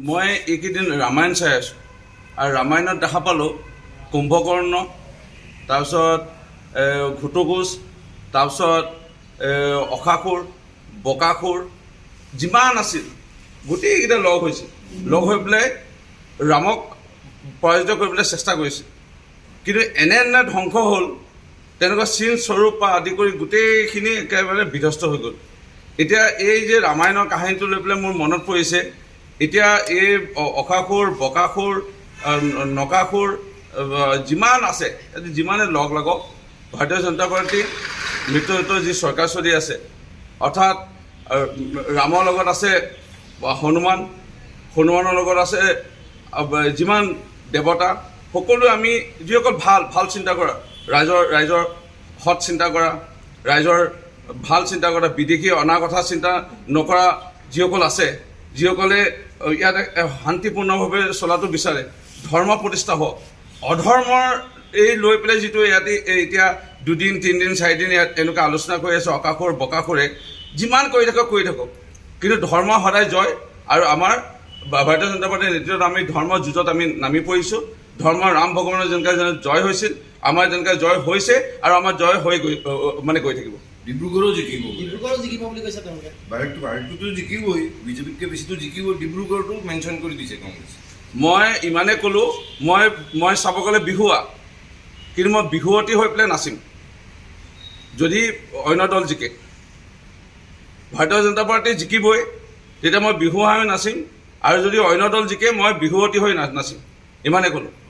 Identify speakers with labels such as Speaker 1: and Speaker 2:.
Speaker 1: মই এইকেইদিন ৰামায়ণ চাই আছোঁ আৰু ৰামায়ণত দেখা পালোঁ কুম্ভকৰ্ণ, তাৰপিছত ঘটোৎকচ, তাৰপিছত অকাসুৰ, বকাসুৰ যিমান আছিল গোটেইকেইটা লগ হৈছিল। লগ হৈ পেলাই ৰামক পৰাজিত কৰিবলৈ চেষ্টা কৰিছিল। কিন্তু এনে ধ্বংস হ'ল, তেনেকুৱা চিন স্বৰূপ পৰা আদি কৰি গোটেইখিনি একেবাৰে বিধ্বস্ত হৈ গ'ল। এতিয়া এই যে ৰামায়ণৰ কাহিনীটো লৈ পেলাই মোৰ মনত পৰিছে, এতিয়া এই অকাসুৰ, বকাসুৰ, নকাসুৰ যিমান আছে, যিমানে লগ লাগক, ভাৰতীয় জনতা পাৰ্টীৰ মিত্ৰজোঁটৰ যি চৰকাৰ চলি আছে, অৰ্থাৎ ৰামৰ লগত আছে হনুমান, হনুমানৰ লগত আছে যিমান দেৱতা, সকলোৱে আমি যিসকল ভাল চিন্তা কৰা, ৰাইজৰ সৎ চিন্তা কৰা, ৰাইজৰ ভাল চিন্তা কৰা, বিদেশী অনা কথা চিন্তা নকৰা যিসকল আছে, যিসকলে ইয়াত শান্তিপূৰ্ণভাৱে চলাটো বিচাৰে, ধৰ্ম প্ৰতিষ্ঠা হওক। অধৰ্মৰ এই লৈ পেলাই যিটো ইয়াতে এতিয়া 2 দিন 3 দিন 4 দিন ইয়াত এনেকুৱা আলোচনা কৰি আছে, অকাসুৰ বকাসুৰে যিমান কৰি থাকক, কিন্তু ধৰ্ম সদায় জয়। আৰু আমাৰ ভাৰতীয় জনতা পাৰ্টীৰ নেতৃত্বত আমি ধৰ্মৰ যুঁজত আমি নামি পৰিছোঁ। ধৰ্ম ৰাম ভগৱানৰ যেনেকৈ জয় হৈছিল, আমাৰ যেনেকৈ জয় হৈছে আৰু আমাৰ জয় হৈ গৈ থাকিব।
Speaker 2: ডিব্ৰুগড়ো জিকিব
Speaker 3: বুলি কৈছে তেওঁলোকে।
Speaker 2: বাৰেকটোতো জিকিবই, বিজেপিতকৈ বেছিতো জিকিব। ডিব্ৰুগড়টো মেনশ্যন কৰি দিছে কংগ্ৰেছে।
Speaker 1: মই ইমানে ক'লোঁ, মই চাব গ'লে বিহুৱা, কিন্তু মই বিহুৱতী হৈ পেলাই নাচিম যদি অন্য দল জিকে। ভাৰতীয় জনতা পাৰ্টী জিকিবই, তেতিয়া মই বিহুৱা হৈ নাচিম, আৰু যদি অন্য দল জিকে মই বিহুৱতী হৈ নাচিম, ইমানে ক'লোঁ।